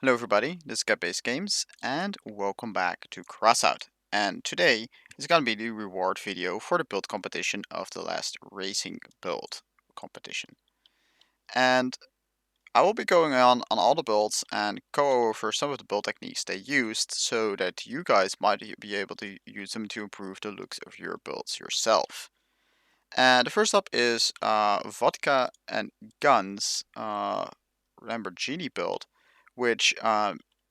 Hello everybody, this is Base Games and welcome back to Crossout. And today is going to be the reward video for the build competition of the last racing build competition. And I will be going on all the builds and go over some of the build techniques they used so that you guys might be able to use them to improve the looks of your builds yourself. And the first up is Vodka and Guns Lamborghini build, which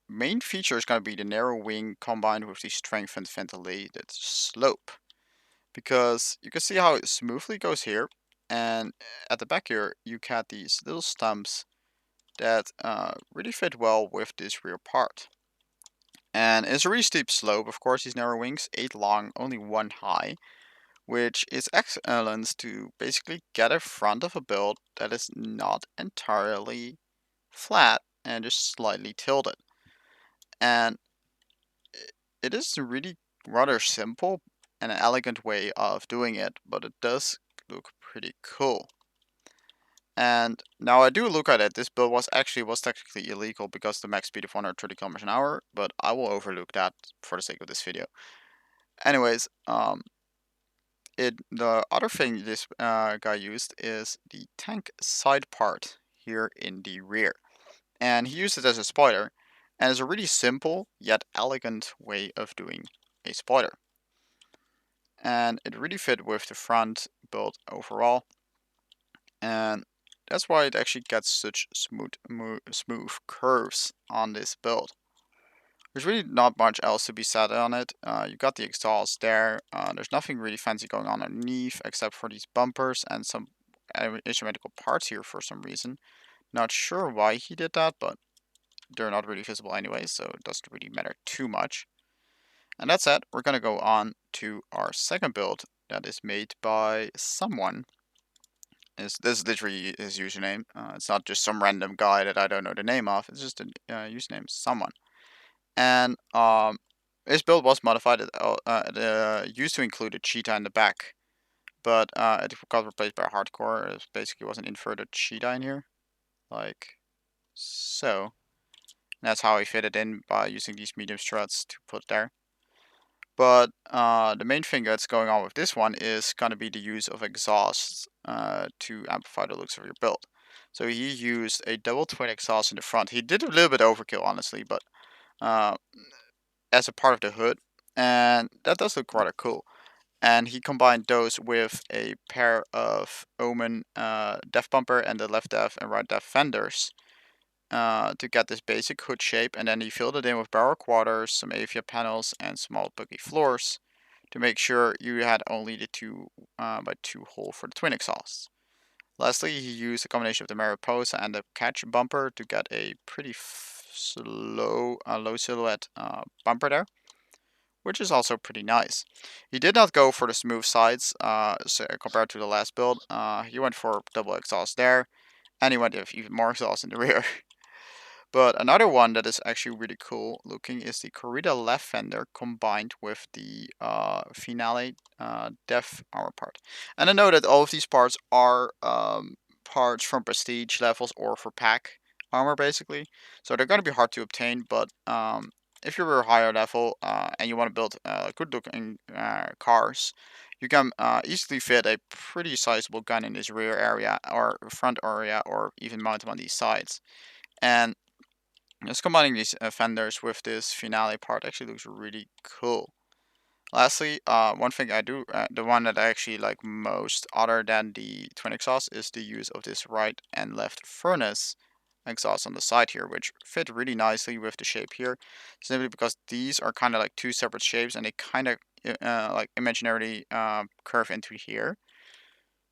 main feature is going to be the narrow wing combined with the strengthened ventilated slope. Because you can see how it smoothly goes here, and at the back here you got these little stumps that really fit well with this rear part. And it's a really steep slope, of course, these narrow wings, 8 long, only 1 high, which is excellent to basically get a front of a build that is not entirely flat and just slightly tilted. And it is a really rather simple and elegant way of doing it, but it does look pretty cool. And now I do look at it, this build was technically illegal because the max speed of 130 kilometers an hour, but I will overlook that for the sake of this video. Anyways, the other thing this guy used is the tank side part here in the rear. And he used it as a spoiler, and it's a really simple yet elegant way of doing a spoiler. And it really fit with the front build overall, and that's why it actually gets such smooth curves on this build. There's really not much else to be said on it. You got the exhaust there. There's nothing really fancy going on underneath except for these bumpers and some asymmetrical parts here for some reason. Not sure why he did that, but they're not really visible anyway, so it doesn't really matter too much. And that's it. We're going to go on to our second build that is made by someone. This is literally his username. It's not just some random guy that I don't know the name of. It's just a username, someone. And this build was modified. It used to include a cheetah in the back, but it got replaced by a hardcore. It basically was an inverted cheetah in here, like so. And that's how I fit it in by using these medium struts to put there. But the main thing that's going on with this one is going to be the use of exhausts to amplify the looks of your build. So he used a double twin exhaust in the front. He did a little bit overkill, honestly, but uh, as a part of the hood, and that does look rather cool. And he combined those with a pair of Omen def bumper and the left def and right def fenders to get this basic hood shape, and then he filled it in with barrel quarters, some Avia panels, and small buggy floors to make sure you had only the 2 by 2 hole for the twin exhausts. Lastly, he used a combination of the Mariposa and the catch bumper to get a pretty low silhouette bumper there, which is also pretty nice. He did not go for the smooth sides compared to the last build. He went for double exhaust there, and he went with even more exhaust in the rear. But another one that is actually really cool looking is the Courier left fender combined with the Finale Def armor part. And I know that all of these parts are parts from prestige levels or for pack armor basically. So they're going to be hard to obtain, but if you're a higher level and you want to build good looking cars, you can easily fit a pretty sizable gun in this rear area or front area or even mount them on these sides. And just combining these fenders with this finale part actually looks really cool. Lastly, one thing I do, the one that I actually like most, other than the twin exhaust, is the use of this right and left furnace exhaust on the side here, which fit really nicely with the shape here, simply because these are kind of like two separate shapes and they kind of like imaginarily curve into here.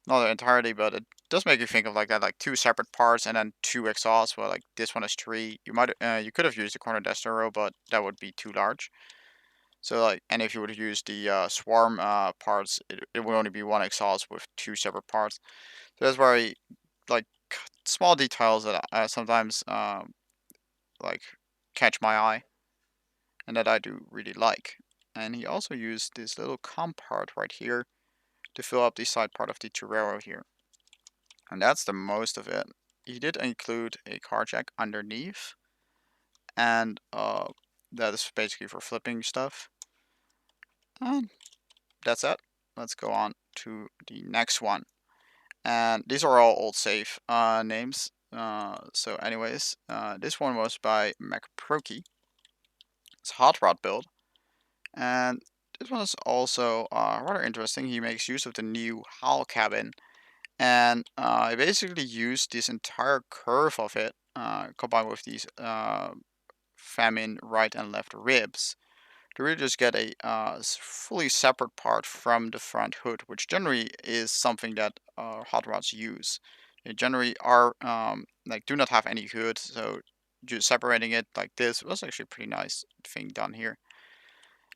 Not entirely, but it does make you think of like that, like two separate parts and then two exhausts. Well, like this one is three. You could have used the corner destro, but that would be too large. So like, and if you would use the swarm parts, it would only be one exhaust with two separate parts. So that's very like small details that sometimes like catch my eye and that I do really like. And he also used this little comp part right here to fill up the side part of the Torero here. And that's the most of it. He did include a car jack underneath, and that is basically for flipping stuff. And that's it. Let's go on to the next one. And these are all old save names. So anyways, this one was by MacProki. It's a hot rod build. And this one is also rather interesting. He makes use of the new hull cabin. And I basically used this entire curve of it, combined with these famine right and left ribs, to really just get a fully separate part from the front hood, which generally is something that hot rods use. They generally are like do not have any hood, so just separating it like this was actually a pretty nice thing done here.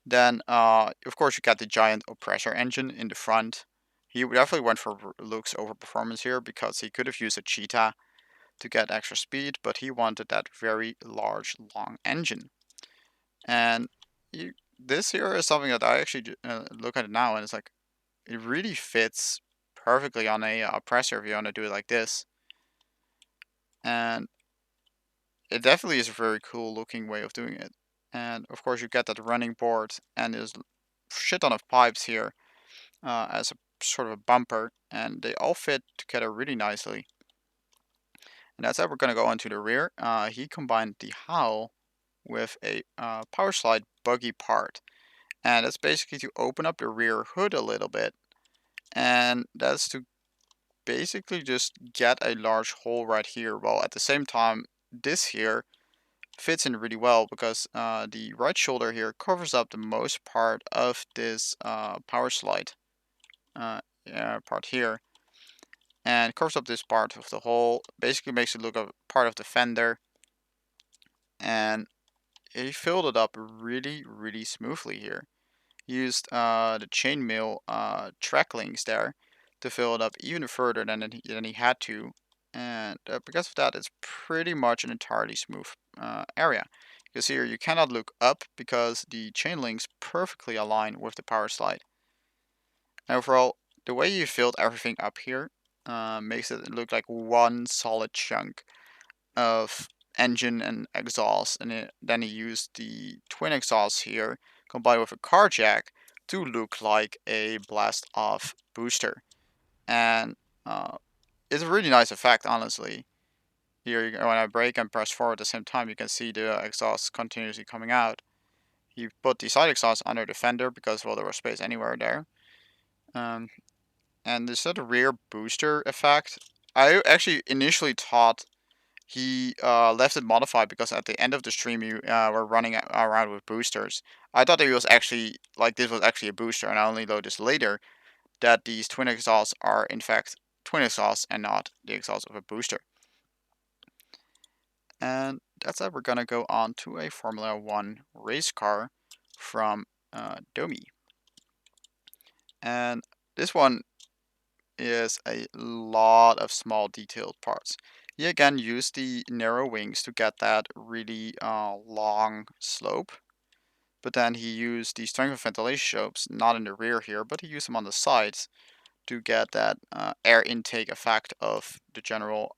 Then, of course, you got the giant oppressor engine in the front. He definitely went for looks over performance here because he could have used a cheetah to get extra speed, but he wanted that very large, long engine. And this here is something that I actually look at it now, and it's like it really fits perfectly on a oppressor if you want to do it like this. And it definitely is a very cool looking way of doing it. And of course, you get that running board, and there's shit ton of pipes here as a sort of a bumper, and they all fit together really nicely. And that's how we're going to go onto the rear. He combined the howl with a power slide buggy part, and that's basically to open up the rear hood a little bit, and that's to basically just get a large hole right here, while at the same time this here fits in really well because the right shoulder here covers up the most part of this power slide part here, and covers up this part of the hole, basically makes it look a part of the fender, and he filled it up really smoothly here. Used the chainmail track links there to fill it up even further than he had to, and because of that, it's pretty much an entirely smooth area. Because here you cannot look up because the chain links perfectly align with the power slide. And overall, the way you filled everything up here makes it look like one solid chunk of engine and exhaust, and then he used the twin exhausts here combined with a car jack to look like a blast off booster. And it's a really nice effect, honestly. Here, when I brake and press forward at the same time, you can see the exhaust continuously coming out. He put the side exhaust under the fender because, well, there was space anywhere there. Um, and this sort of rear booster effect, I actually initially thought he left it modified because at the end of the stream you were running around with boosters. I thought it was actually like this was actually a booster, and I only noticed later that these twin exhausts are in fact twin exhausts and not the exhaust of a booster. And that's it. We're gonna go on to a Formula One race car from Domi, and this one is a lot of small detailed parts. He again used the narrow wings to get that really long slope, but then he used the strength of ventilation shapes, not in the rear here, but he used them on the sides to get that air intake effect of the general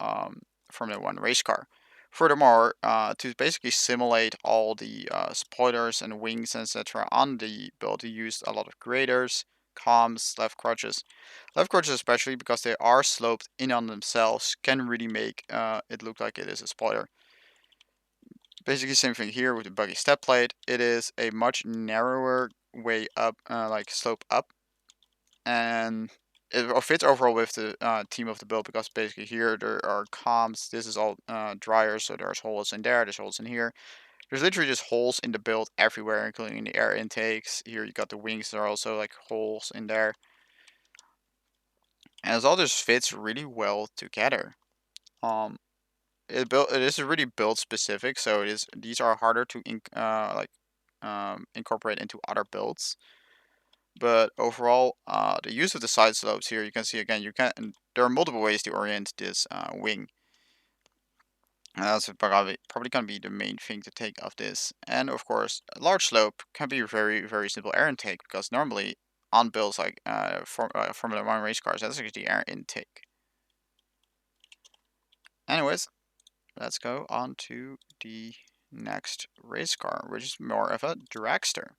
Formula One race car. Furthermore, to basically simulate all the spoilers and wings, etc., on the build, he used a lot of graders, comms, left crutches. Left crutches, especially because they are sloped in on themselves, can really make it look like it is a spoiler. Basically, same thing here with the buggy step plate. It is a much narrower way up, like slope up, and it fits overall with the theme of the build because basically here there are comms. This is all dryers, so there's holes in there, there's holes in here. There's literally just holes in the build everywhere, including the air intakes. Here you got the wings, there are also like holes in there. And it all just fits really well together. Um, it is really build specific, so it is these are harder to incorporate into other builds. But overall, the use of the side slopes here, you can see again, there are multiple ways to orient this wing. And that's probably going to be the main thing to take of this. And of course, a large slope can be very simple air intake because normally on builds like Formula One race cars, that's actually the air intake. Anyways, let's go on to the next race car, which is more of a dragster.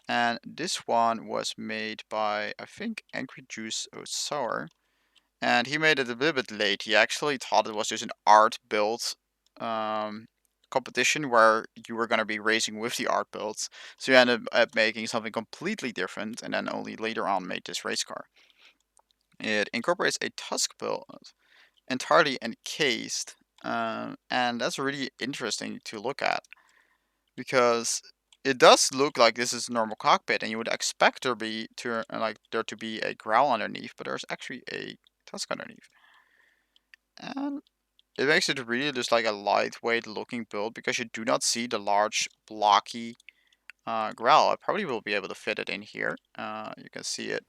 And this one was made by, I think, Angry Juice Sour. And he made it a little bit late. He actually thought it was just an art build competition where you were going to be racing with the art builds. So you ended up making something completely different, and then only later on made this race car. It incorporates a tusk build, entirely encased, and that's really interesting to look at because it does look like this is a normal cockpit, and you would expect there to be a growl underneath, but there's actually a tusk underneath, and it makes it really just like a lightweight looking build because you do not see the large blocky growl. I probably will be able to fit it in here. You can see it.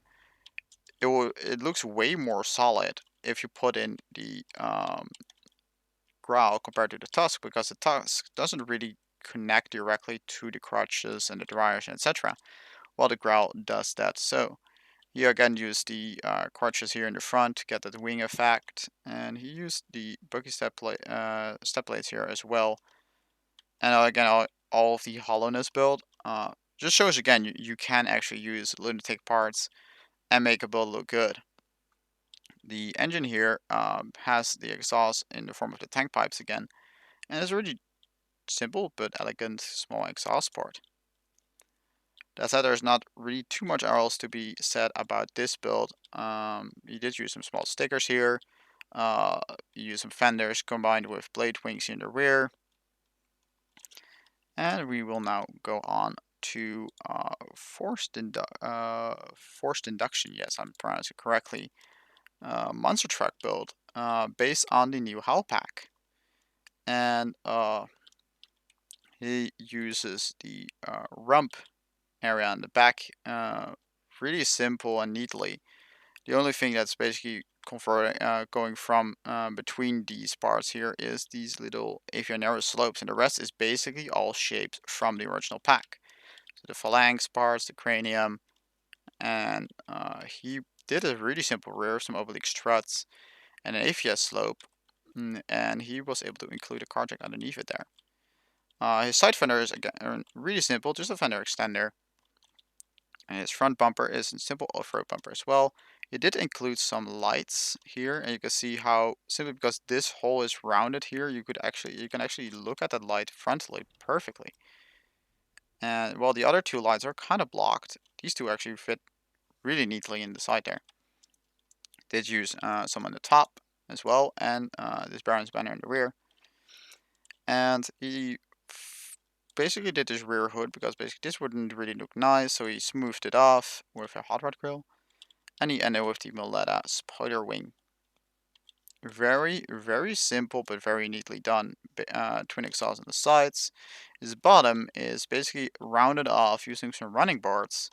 It looks way more solid if you put in the growl compared to the tusk because the tusk doesn't really connect directly to the crutches and the dryers, etc. While the growl does that. So he again used the crutches here in the front to get that wing effect, and he used the buggy step blades here as well. And again, all of the hollowness build just shows again you can actually use lunatic parts and make a build look good. The engine here has the exhaust in the form of the tank pipes again, and it's really simple but elegant small exhaust port. That said, there's not really too much else to be said about this build. You did use some small stickers here. You use some fenders combined with blade wings in the rear. And we will now go on to forced induction. Yes, I'm pronouncing it correctly. Monster truck build based on the new hull pack. And he uses the rump area on the back really simple and neatly. The only thing that's basically going from between these parts here is these little avian narrow slopes, and the rest is basically all shaped from the original pack. So the phalanx parts, the cranium, and he did a really simple rear, some oblique struts, and an AVS slope, and he was able to include a car jack underneath it there. His side fender is again really simple, just a fender extender. And his front bumper is a simple off-road bumper as well. It did include some lights here, and you can see how simply because this hole is rounded here, you can actually look at that light frontally perfectly. And while the other two lights are kind of blocked, these two actually fit really neatly in the side there. Did use some on the top as well, and this Baron's banner in the rear. And he basically did this rear hood because basically this wouldn't really look nice, so he smoothed it off with a hot rod grill. And he ended with the Moletta spoiler wing. Very, very simple but very neatly done. Twin exhaust on the sides. His bottom is basically rounded off using some running boards.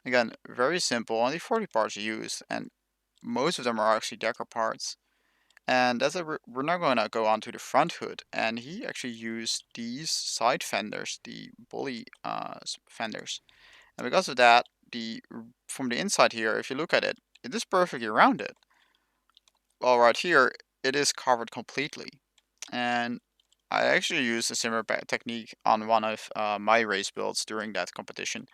Again, very simple, only 40 parts used, and most of them are actually decker parts. And we're now going to go on to the front hood, and he actually used these side fenders, the bully fenders. And because of that, from the inside here, if you look at it, it is perfectly rounded. Well, right here, it is covered completely. And I actually used a similar technique on one of my race builds during that competition,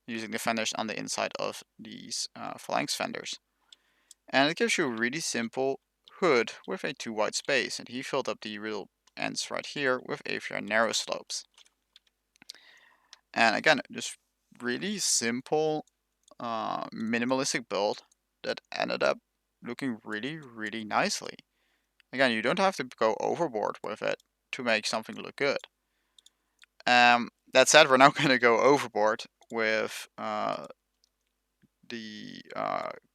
using the fenders on the inside of these phalanx fenders. And it gives you a really simple hood with a 2 wide space, and he filled up the real ends right here with a very narrow slopes. And again, just really simple, minimalistic build that ended up looking really, really nicely. Again, you don't have to go overboard with it to make something look good. That said, we're now going to go overboard with the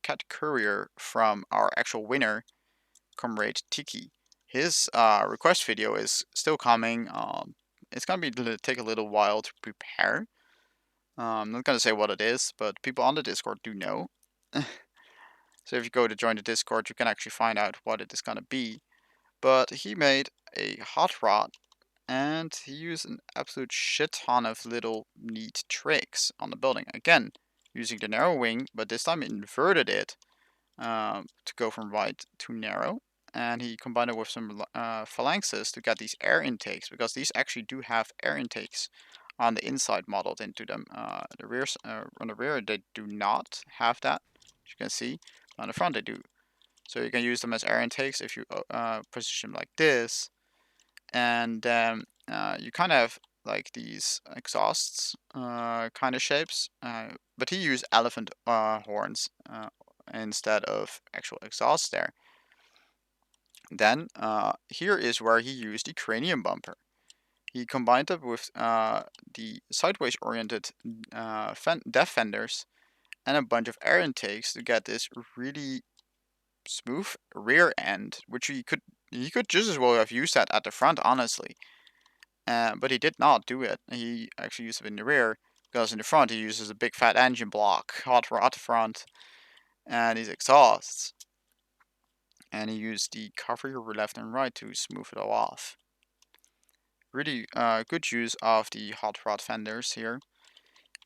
cat courier from our actual winner, Comrade Tiki. His request video is still coming. It's going to take a little while to prepare. I'm not going to say what it is, but people on the Discord do know. So if you go to join the Discord, you can actually find out what it is going to be. But he made a hot rod, and he used an absolute shit ton of little neat tricks on the building. Again, using the narrow wing, but this time inverted it to go from wide to narrow. and he combined it with some phalanxes to get these air intakes, because these actually do have air intakes on the inside modeled into them. On the rear they do not have that, as you can see. On the front they do. So you can use them as air intakes if you position them like this, and you kind of have like these exhausts kind of shapes. But he used elephant horns instead of actual exhaust there. Then here is where he used the cranium bumper. He combined it with the sideways oriented def fenders and a bunch of air intakes to get this really smooth rear end, which he could just as well have used that at the front, honestly. But he did not do it. He actually used it in the rear, because in the front he uses a big fat engine block, hot rod front, and these exhausts. And he used the cover here left and right to smooth it all off. Really good use of the hot rod fenders here.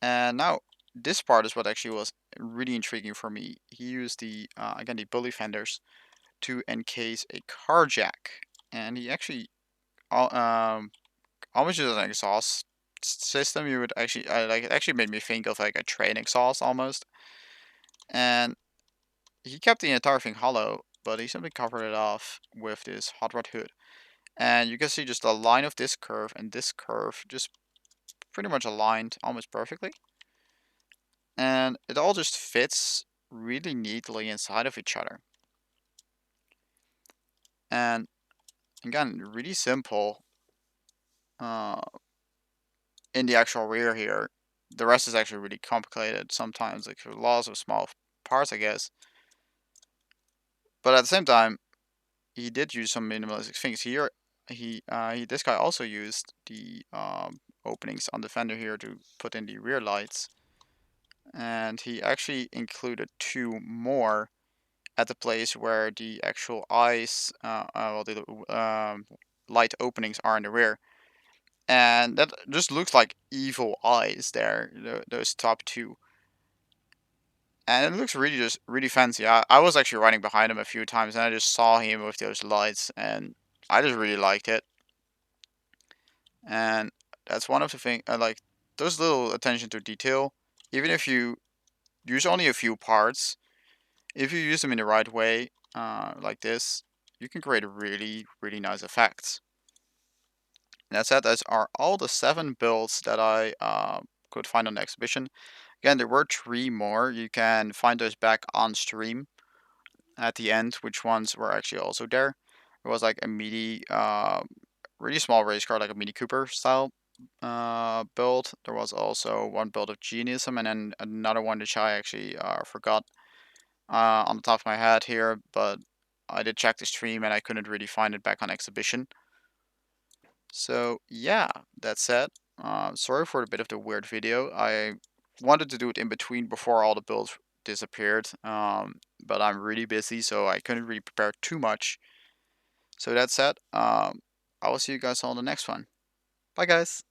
And now this part is what actually was really intriguing for me. He used the again the bully fenders to encase a car jack, and he actually almost used an exhaust system. You would actually like, it actually made me think of like a train exhaust almost. And he kept the entire thing hollow, but he simply covered it off with this hot rod hood. And you can see just the line of this curve and this curve just pretty much aligned almost perfectly. And it all just fits really neatly inside of each other. And again, really simple in the actual rear here. The rest is actually really complicated sometimes, like for laws of small parts, I guess. But at the same time, he did use some minimalistic things here. This guy also used the openings on the fender here to put in the rear lights, and he actually included two more at the place where the actual eyes, well, the light openings are in the rear, and that just looks like evil eyes there. Those top two. And it looks really just really fancy. I was actually riding behind him a few times, and I just saw him with those lights, and I just really liked it. And that's one of the things I like, those little attention to detail. Even if you use only a few parts, if you use them in the right way, like this, you can create really really nice effects. And that said, those are all the 7 builds that I could find on the exhibition. Again, there were 3 more. You can find those back on stream at the end, which ones were actually also there. There was like a mini, really small race car, like a Mini Cooper style build. There was also one build of Geniusm, and then another one which I actually forgot on the top of my head here, but I did check the stream and I couldn't really find it back on exhibition. So yeah, that said, sorry for a bit of the weird video. I wanted to do it in between before all the builds disappeared, but I'm really busy, so I couldn't really prepare too much. So that said, I will see you guys all in the next one. Bye, guys.